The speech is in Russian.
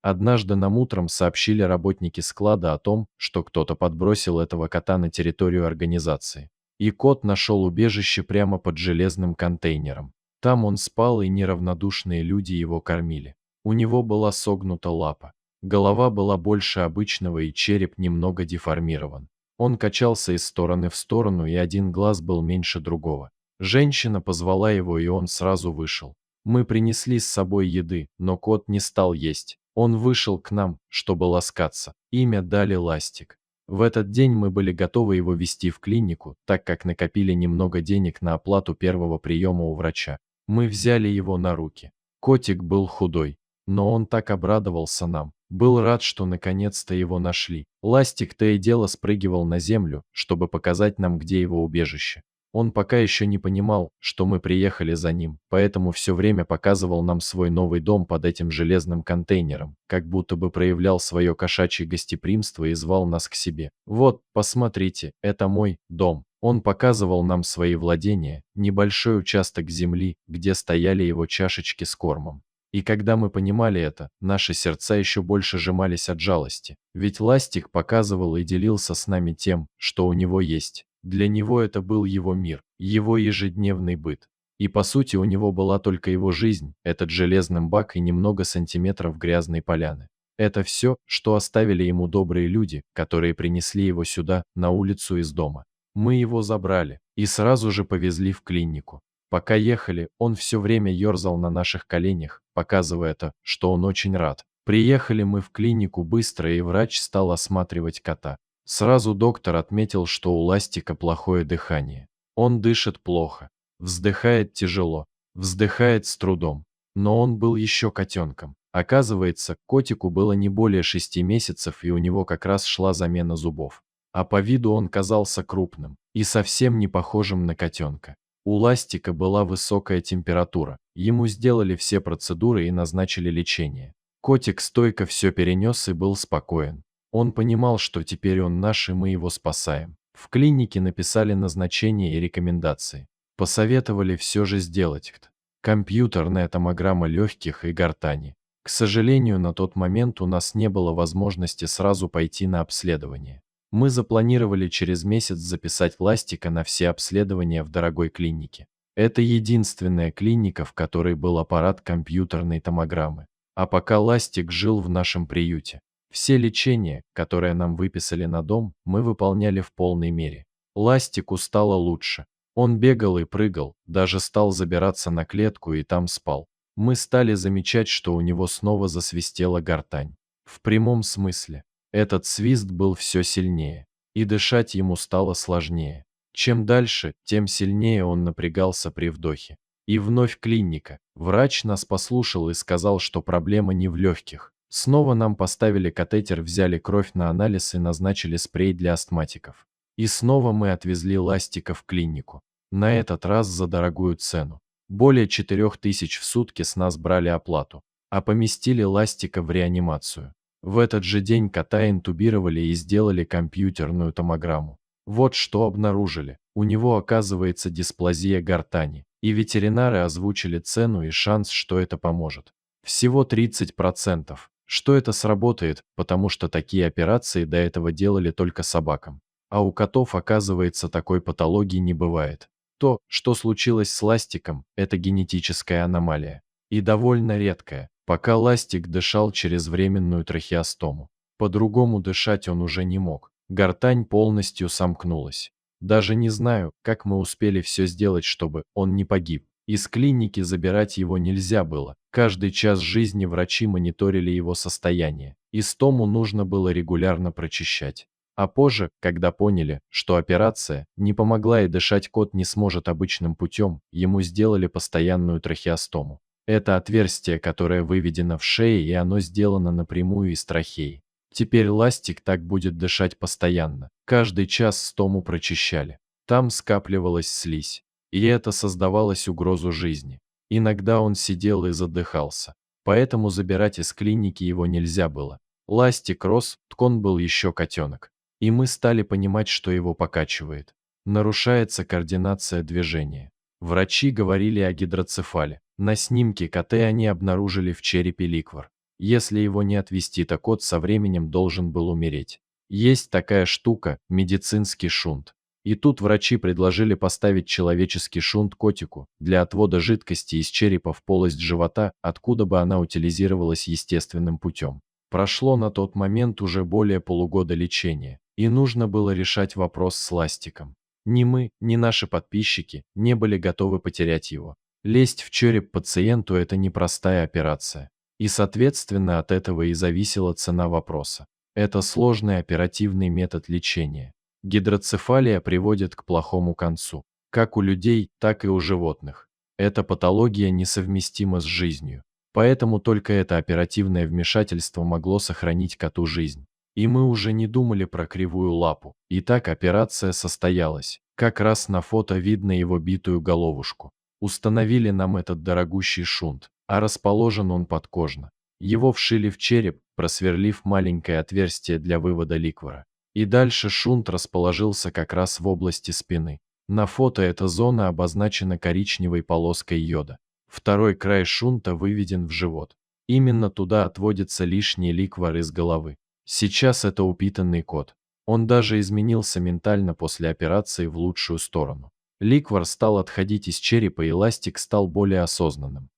Однажды нам утром сообщили работники склада о том, что кто-то подбросил этого кота на территорию организации. И кот нашел убежище прямо под железным контейнером. Там он спал, и неравнодушные люди его кормили. У него была согнута лапа. Голова была больше обычного, и череп немного деформирован. Он качался из стороны в сторону, и один глаз был меньше другого. Женщина позвала его, и он сразу вышел. Мы принесли с собой еды, но кот не стал есть. Он вышел к нам, чтобы ласкаться. Имя дали Ластик. В этот день мы были готовы его везти в клинику, так как накопили немного денег на оплату первого приема у врача. Мы взяли его на руки. Котик был худой, но он так обрадовался нам. Был рад, что наконец-то его нашли. Ластик то и дело спрыгивал на землю, чтобы показать нам, где его убежище. Он пока еще не понимал, что мы приехали за ним, поэтому все время показывал нам свой новый дом под этим железным контейнером, как будто бы проявлял свое кошачье гостеприимство и звал нас к себе. «Вот, посмотрите, это мой дом». Он показывал нам свои владения, небольшой участок земли, где стояли его чашечки с кормом. И когда мы понимали это, наши сердца еще больше сжимались от жалости. Ведь Ластик показывал и делился с нами тем, что у него есть. Для него это был его мир, его ежедневный быт. И по сути у него была только его жизнь, этот железный бак и немного сантиметров грязной поляны. Это все, что оставили ему добрые люди, которые принесли его сюда, на улицу из дома. Мы его забрали и сразу же повезли в клинику. Пока ехали, он все время ерзал на наших коленях, показывая то, что он очень рад. Приехали мы в клинику быстро, и врач стал осматривать кота. Сразу доктор отметил, что у Ластика плохое дыхание. Он дышит плохо, вздыхает тяжело, вздыхает с трудом. Но он был еще котенком. Оказывается, котику было не более 6 месяцев, и у него как раз шла замена зубов. А по виду он казался крупным и совсем не похожим на котенка. У Ластика была высокая температура. Ему сделали все процедуры и назначили лечение. Котик стойко все перенес и был спокоен. Он понимал, что теперь он наш, и мы его спасаем. В клинике написали назначения и рекомендации. Посоветовали все же сделать компьютерная томограмма легких и гортани. К сожалению, на тот момент у нас не было возможности сразу пойти на обследование. Мы запланировали через месяц записать Ластика на все обследования в дорогой клинике. Это единственная клиника, в которой был аппарат компьютерной томограммы. А пока Ластик жил в нашем приюте, все лечение, которое нам выписали на дом, мы выполняли в полной мере. Ластику стало лучше. Он бегал и прыгал, даже стал забираться на клетку и там спал. Мы стали замечать, что у него снова засвистела гортань. В прямом смысле. Этот свист был все сильнее, и дышать ему стало сложнее. Чем дальше, тем сильнее он напрягался при вдохе. И вновь клиника. Врач нас послушал и сказал, что проблема не в легких. Снова нам поставили катетер, взяли кровь на анализ и назначили спрей для астматиков. И снова мы отвезли Ластика в клинику. На этот раз за дорогую цену. Более 4000 в сутки с нас брали оплату. А поместили Ластика в реанимацию. В этот же день кота интубировали и сделали компьютерную томограмму. Вот что обнаружили. У него оказывается дисплазия гортани. И ветеринары озвучили цену и шанс, что это поможет. Всего 30%. Что это сработает, потому что такие операции до этого делали только собакам. А у котов, оказывается, такой патологии не бывает. То, что случилось с Ластиком, это генетическая аномалия. И довольно редкая. Пока Ластик дышал через временную трахеостому. По-другому дышать он уже не мог. Гортань полностью сомкнулась. Даже не знаю, как мы успели все сделать, чтобы он не погиб. Из клиники забирать его нельзя было. Каждый час жизни врачи мониторили его состояние. И стому нужно было регулярно прочищать. А позже, когда поняли, что операция не помогла и дышать кот не сможет обычным путем, ему сделали постоянную трахеостому. Это отверстие, которое выведено в шее, и оно сделано напрямую из трахеи. Теперь Ластик так будет дышать постоянно. Каждый час стому прочищали. Там скапливалась слизь. И это создавалось угрозу жизни. Иногда он сидел и задыхался. Поэтому забирать из клиники его нельзя было. Ластик рос, он был еще котенок. И мы стали понимать, что его покачивает. Нарушается координация движения. Врачи говорили о гидроцефале. На снимке КТ они обнаружили в черепе ликвор. Если его не отвести, то кот со временем должен был умереть. Есть такая штука – медицинский шунт. И тут врачи предложили поставить человеческий шунт котику для отвода жидкости из черепа в полость живота, откуда бы она утилизировалась естественным путем. Прошло на тот момент уже более полугода лечения, и нужно было решать вопрос с ластиком. Ни мы, ни наши подписчики не были готовы потерять его. Лезть в череп пациенту – это непростая операция. И, соответственно, от этого и зависела цена вопроса. Это сложный оперативный метод лечения. Гидроцефалия приводит к плохому концу, как у людей, так и у животных. Эта патология несовместима с жизнью. Поэтому только это оперативное вмешательство могло сохранить коту жизнь. И мы уже не думали про кривую лапу. Итак, операция состоялась. Как раз на фото видно его битую головушку. Установили нам этот дорогущий шунт, а расположен он подкожно. Его вшили в череп, просверлив маленькое отверстие для вывода ликвора. И дальше шунт расположился как раз в области спины. На фото эта зона обозначена коричневой полоской йода. Второй край шунта выведен в живот. Именно туда отводится лишний ликвор из головы. Сейчас это упитанный кот. Он даже изменился ментально после операции в лучшую сторону. Ликвор стал отходить из черепа, и ластик стал более осознанным.